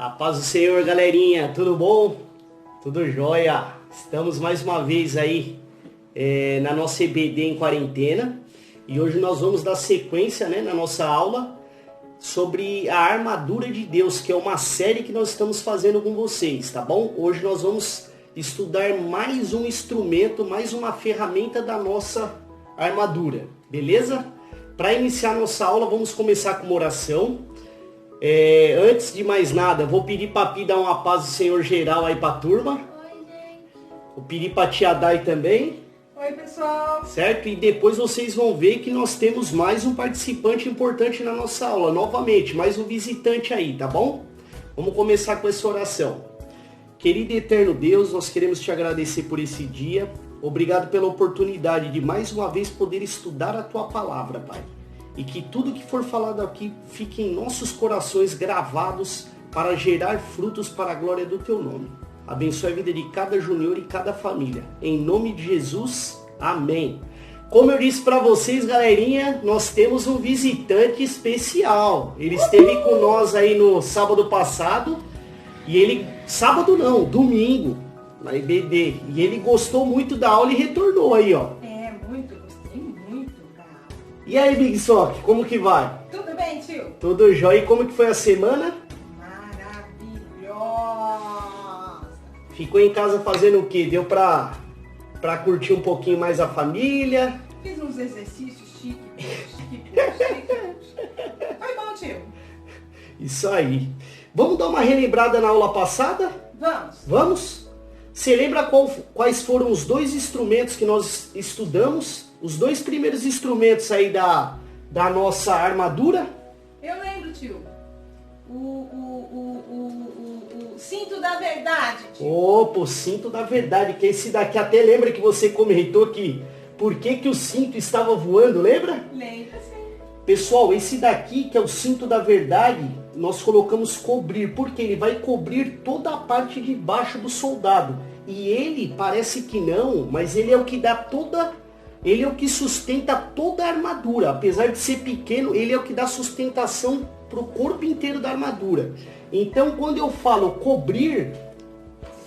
A paz do Senhor, galerinha, tudo bom? Tudo jóia? Estamos mais uma vez aí na nossa EBD em quarentena e hoje nós vamos dar sequência na nossa aula sobre a armadura de Deus, que é uma série que nós estamos fazendo com vocês, tá bom? Hoje nós vamos estudar mais um instrumento, mais uma ferramenta da nossa armadura, beleza? Para iniciar nossa aula, vamos começar com uma oração. Antes de mais nada, vou pedir para a Pi dar uma paz do Senhor geral aí para a turma. Oi, gente. Vou pedir para a tia Dai também. Oi, pessoal. Certo? E depois vocês vão ver que nós temos mais um participante importante na nossa aula. Novamente, mais um visitante aí, tá bom? Vamos começar com essa oração. Querido e eterno Deus, nós queremos te agradecer por esse dia. Obrigado pela oportunidade de mais uma vez poder estudar a tua palavra, Pai. E que tudo que for falado aqui fique em nossos corações gravados para gerar frutos para a glória do teu nome. Abençoe a vida de cada júnior e cada família. Em nome de Jesus, amém. Como eu disse para vocês, galerinha, nós temos um visitante especial. Ele esteve com nós aí no sábado passado. E ele, sábado não, domingo, na EBD. E ele gostou muito da aula e retornou aí, ó. Gostei muito da aula. E aí, Big Sock, como que vai? Tudo bem, tio? Tudo jóia. E como que foi a semana? Maravilhosa. Ficou em casa fazendo o quê? Deu pra curtir um pouquinho mais a família? Fiz uns exercícios chiques. Foi bom, tio? Isso aí. Vamos dar uma relembrada na aula passada? Vamos. Vamos? Você lembra quais foram os dois instrumentos que nós estudamos? Os dois primeiros instrumentos aí da nossa armadura? Eu lembro, tio. O cinto da verdade, tio. Opa, o cinto da verdade, que esse daqui até lembra que você comentou que por que o cinto estava voando, lembra? Lembra, sim. Pessoal, esse daqui que é o cinto da verdade, nós colocamos cobrir, porque ele vai cobrir toda a parte de baixo do soldado. E ele, parece que não, mas ele é o que dá toda... Ele é o que sustenta toda a armadura. Apesar de ser pequeno, ele é o que dá sustentação para o corpo inteiro da armadura. Então, quando eu falo cobrir,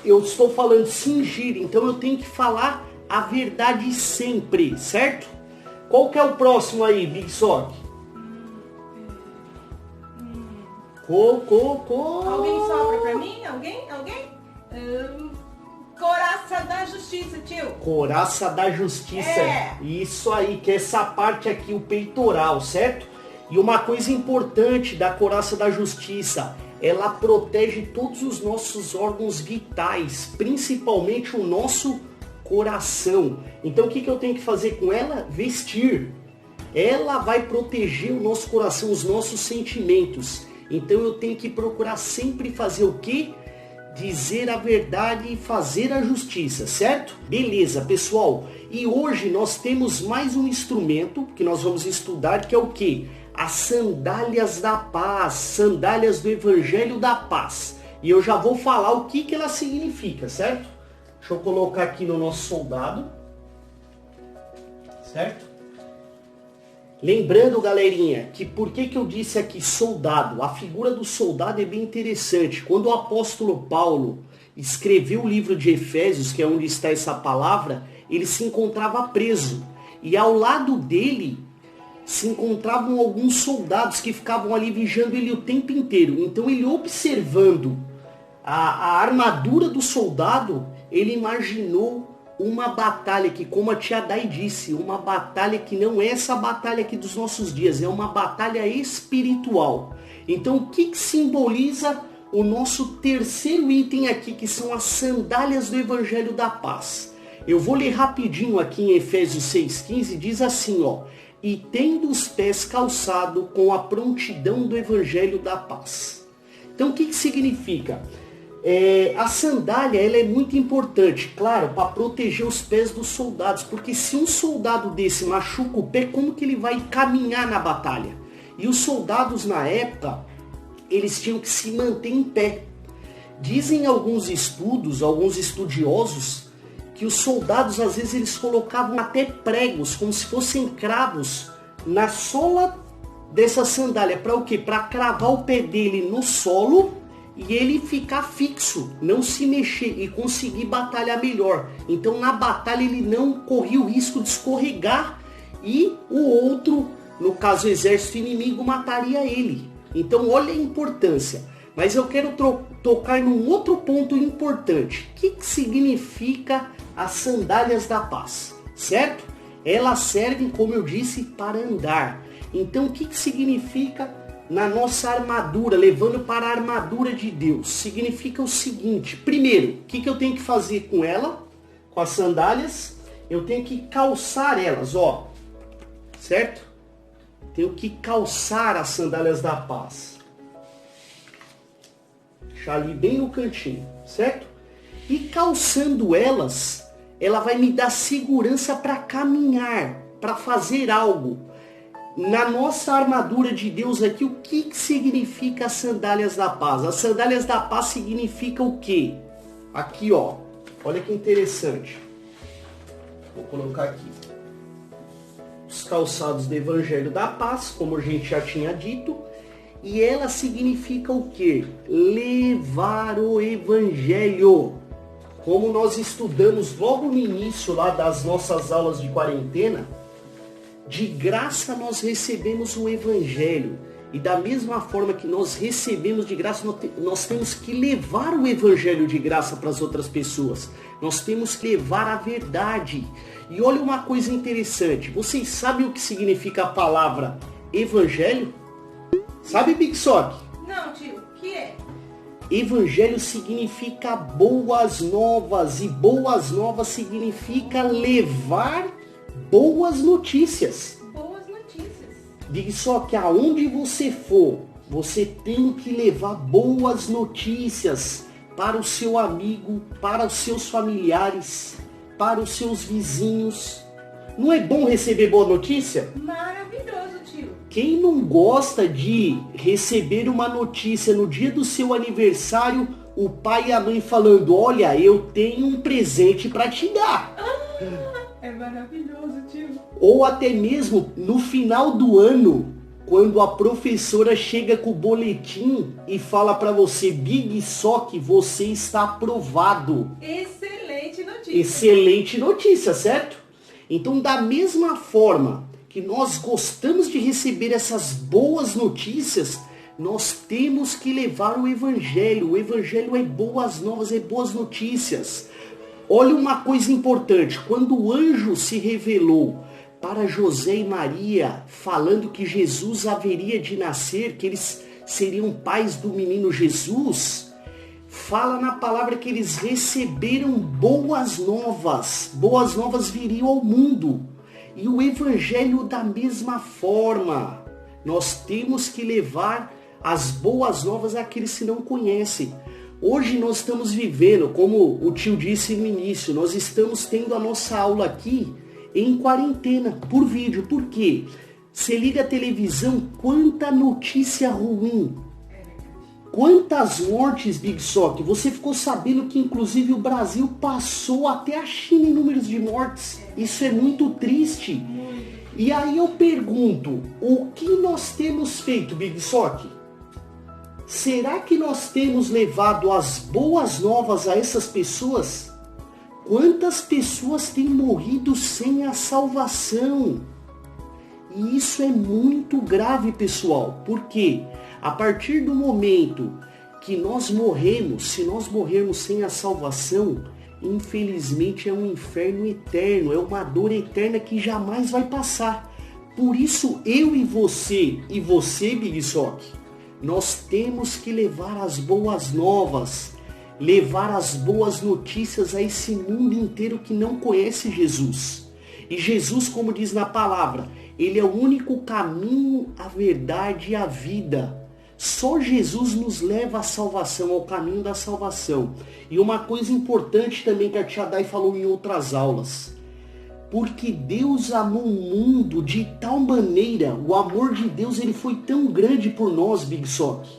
eu estou falando cingir. Então, eu tenho que falar a verdade sempre, certo? Qual que é o próximo aí, Big Sock? Alguém sopra pra mim? Alguém? Coraça da justiça, tio. Coraça da justiça. É. Isso aí, que é essa parte aqui, o peitoral, certo? E uma coisa importante da coraça da justiça, ela protege todos os nossos órgãos vitais, principalmente o nosso coração. Então o que eu tenho que fazer com ela? Vestir. Ela vai proteger o nosso coração, os nossos sentimentos. Então eu tenho que procurar sempre fazer o quê? Dizer a verdade e fazer a justiça, certo? Beleza, pessoal. E hoje nós temos mais um instrumento que nós vamos estudar, que é o quê? As sandálias da paz, sandálias do Evangelho da Paz. E eu já vou falar o que ela significa, certo? Deixa eu colocar aqui no nosso soldado. Certo? Lembrando, galerinha, que por que eu disse aqui soldado? A figura do soldado é bem interessante. Quando o apóstolo Paulo escreveu o livro de Efésios, que é onde está essa palavra, ele se encontrava preso. E ao lado dele se encontravam alguns soldados que ficavam ali vigiando ele o tempo inteiro. Então ele, observando a armadura do soldado, ele imaginou uma batalha que, como a tia Dai disse, uma batalha que não é essa batalha aqui dos nossos dias, é uma batalha espiritual. Então o que simboliza o nosso terceiro item aqui, que são as sandálias do Evangelho da Paz? Eu vou ler rapidinho aqui em Efésios 6,15, diz assim, ó: e tendo os pés calçados com a prontidão do Evangelho da Paz. Então o que significa? A sandália, ela é muito importante, claro, para proteger os pés dos soldados, porque se um soldado desse machuca o pé, como que ele vai caminhar na batalha? E os soldados na época, eles tinham que se manter em pé. Dizem alguns estudos, alguns estudiosos, que os soldados às vezes eles colocavam até pregos, como se fossem cravos, na sola dessa sandália. Para o quê? Para cravar o pé dele no solo e ele ficar fixo, não se mexer e conseguir batalhar melhor. Então na batalha ele não corria o risco de escorregar e o outro, no caso o exército inimigo, mataria ele. Então olha a importância. Mas eu quero tocar num outro ponto importante. O que significa as sandálias da paz? Certo? Elas servem, como eu disse, para andar. Então o que significa na nossa armadura, levando para a armadura de Deus? Significa o seguinte: primeiro, o que eu tenho que fazer com ela, com as sandálias? Eu tenho que calçar elas, ó. Certo? Tenho que calçar as sandálias da paz. Deixar ali bem no cantinho, certo? E calçando elas, ela vai me dar segurança para caminhar, para fazer algo. Na nossa armadura de Deus aqui, o que significa as sandálias da paz? As sandálias da paz significa o quê? Aqui, ó. Olha que interessante. Vou colocar aqui. Os calçados do Evangelho da Paz, como a gente já tinha dito. E ela significa o quê? Levar o Evangelho. Como nós estudamos logo no início lá das nossas aulas de quarentena, de graça nós recebemos o Evangelho. E da mesma forma que nós recebemos de graça, nós temos que levar o Evangelho de graça para as outras pessoas. Nós temos que levar a verdade. E olha uma coisa interessante. Vocês sabem o que significa a palavra Evangelho? Sabe, Big Sock? Não, tio, o que é? Evangelho significa boas novas, e boas novas significa levar boas notícias. Boas notícias. Big Sock, aonde você for, você tem que levar boas notícias para o seu amigo, para os seus familiares, para os seus vizinhos. Não é bom receber boa notícia? Maravilhoso, tio. Quem não gosta de receber uma notícia no dia do seu aniversário, o pai e a mãe falando: olha, eu tenho um presente para te dar. É maravilhoso, tio. Ou até mesmo no final do ano, quando a professora chega com o boletim e fala para você: Big Sock, você está aprovado. Excelente notícia. Excelente notícia, certo? Então, da mesma forma que nós gostamos de receber essas boas notícias, nós temos que levar o Evangelho. O Evangelho é boas novas, é boas notícias. Olha uma coisa importante. Quando o anjo se revelou para José e Maria, falando que Jesus haveria de nascer, que eles seriam pais do menino Jesus, fala na palavra que eles receberam boas novas. Boas novas viriam ao mundo. E o Evangelho da mesma forma. Nós temos que levar as boas novas àqueles que não conhecem. Hoje nós estamos vivendo, como o tio disse no início, nós estamos tendo a nossa aula aqui em quarentena, por vídeo. Por quê? Você liga a televisão, quanta notícia ruim. Quantas mortes, Big Sock? Você ficou sabendo que inclusive o Brasil passou até a China em números de mortes. Isso é muito triste. E aí eu pergunto, o que nós temos feito, Big Sock? Será que nós temos levado as boas novas a essas pessoas? Quantas pessoas têm morrido sem a salvação? E isso é muito grave, pessoal. Por quê? A partir do momento que nós morremos, se nós morrermos sem a salvação, infelizmente é um inferno eterno, é uma dor eterna que jamais vai passar. Por isso, eu e você, Big Sock, nós temos que levar as boas novas, levar as boas notícias a esse mundo inteiro que não conhece Jesus. E Jesus, como diz na palavra, ele é o único caminho, a verdade e a vida. Só Jesus nos leva à salvação, ao caminho da salvação. E uma coisa importante também que a Tia Dai falou em outras aulas. Porque Deus amou o mundo de tal maneira, o amor de Deus ele foi tão grande por nós, Big Sock.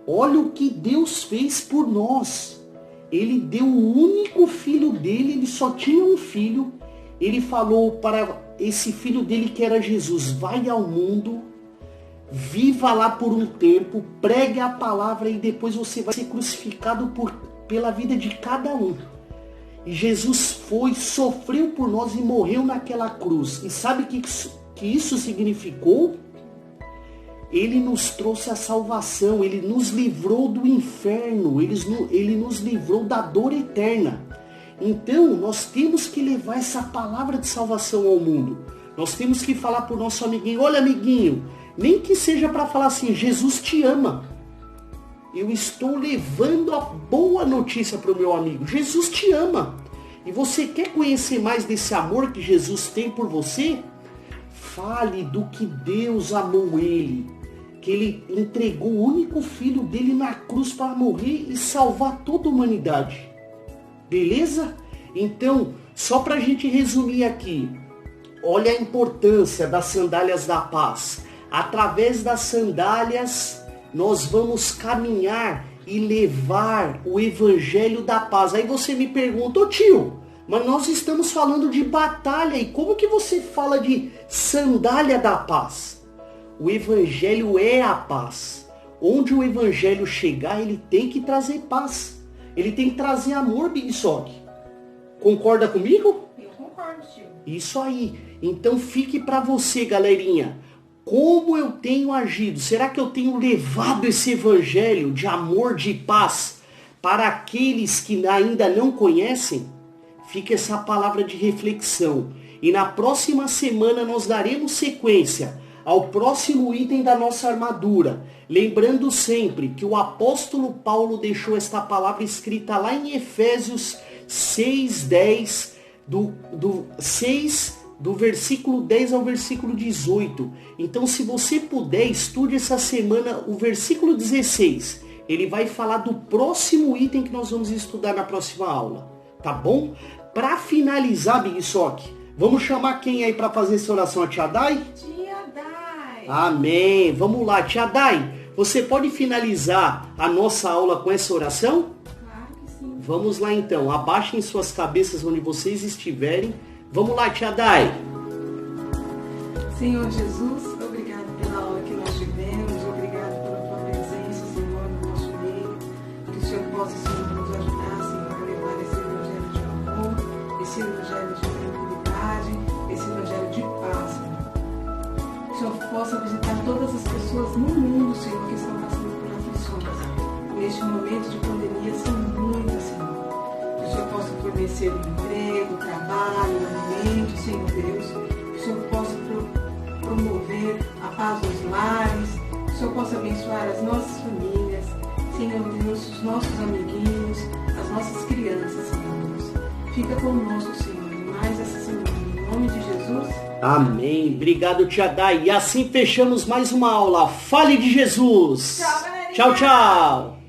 Olha o que Deus fez por nós. Ele deu o único filho dele, ele só tinha um filho. Ele falou para esse filho dele que era Jesus: vai ao mundo, viva lá por um tempo, pregue a palavra e depois você vai ser crucificado pela vida de cada um. E Jesus foi, sofreu por nós e morreu naquela cruz. E sabe o que isso significou? Ele nos trouxe a salvação, ele nos livrou do inferno, ele nos livrou da dor eterna. Então, nós temos que levar essa palavra de salvação ao mundo. Nós temos que falar para o nosso amiguinho, olha amiguinho, nem que seja para falar assim, Jesus te ama. Eu estou levando a boa notícia para o meu amigo, Jesus te ama. E você quer conhecer mais desse amor que Jesus tem por você? Fale do que Deus amou ele. Que ele entregou o único filho dele na cruz para morrer e salvar toda a humanidade. Beleza? Então, só para a gente resumir aqui. Olha a importância das sandálias da paz. Através das sandálias, nós vamos caminhar e levar o evangelho da paz. Aí você me pergunta, ô tio, mas nós estamos falando de batalha. E como que você fala de sandália da paz? O evangelho é a paz. Onde o evangelho chegar, ele tem que trazer paz. Ele tem que trazer amor, Big Sock. Concorda comigo? Eu concordo, tio. Isso aí. Então fique para você, galerinha. Como eu tenho agido? Será que eu tenho levado esse evangelho de amor, de paz para aqueles que ainda não conhecem? Fica essa palavra de reflexão. E na próxima semana nós daremos sequência ao próximo item da nossa armadura. Lembrando sempre que o apóstolo Paulo deixou esta palavra escrita lá em Efésios 6:10, do versículo 10 ao versículo 18. Então, se você puder, estude essa semana o versículo 16. Ele vai falar do próximo item que nós vamos estudar na próxima aula. Tá bom? Para finalizar, Big Sock, vamos chamar quem aí para fazer essa oração? A Tia Dai? Tia Dai. Amém. Vamos lá, Tia Dai. Você pode finalizar a nossa aula com essa oração? Claro que sim. Vamos lá então. Abaixem suas cabeças onde vocês estiverem. Vamos lá, Tia Dai. Senhor Jesus, obrigado pela aula que nós tivemos, obrigado pela tua presença, Senhor, no nosso meio. Que o Senhor possa, Senhor, nos ajudar, Senhor, a levar esse evangelho de amor, esse evangelho de tranquilidade, esse evangelho de paz, Senhor. Que o Senhor possa visitar todas as pessoas no mundo, Senhor, que estão passando por aflições. Neste momento de pandemia são muitas, Senhor. Que o Senhor possa fornecer um emprego, trabalho, alimento, Senhor Deus. Que o Senhor possa promover a paz nos lares. Que o Senhor possa abençoar as nossas famílias, Senhor Deus, os nossos amiguinhos, as nossas crianças, Senhor Deus. Fica conosco, Senhor, mais essa semana. Em nome de Jesus. Amém. Obrigado, Tia Dai. E assim fechamos mais uma aula. Fale de Jesus. Tchau, galerinha. Tchau, tchau.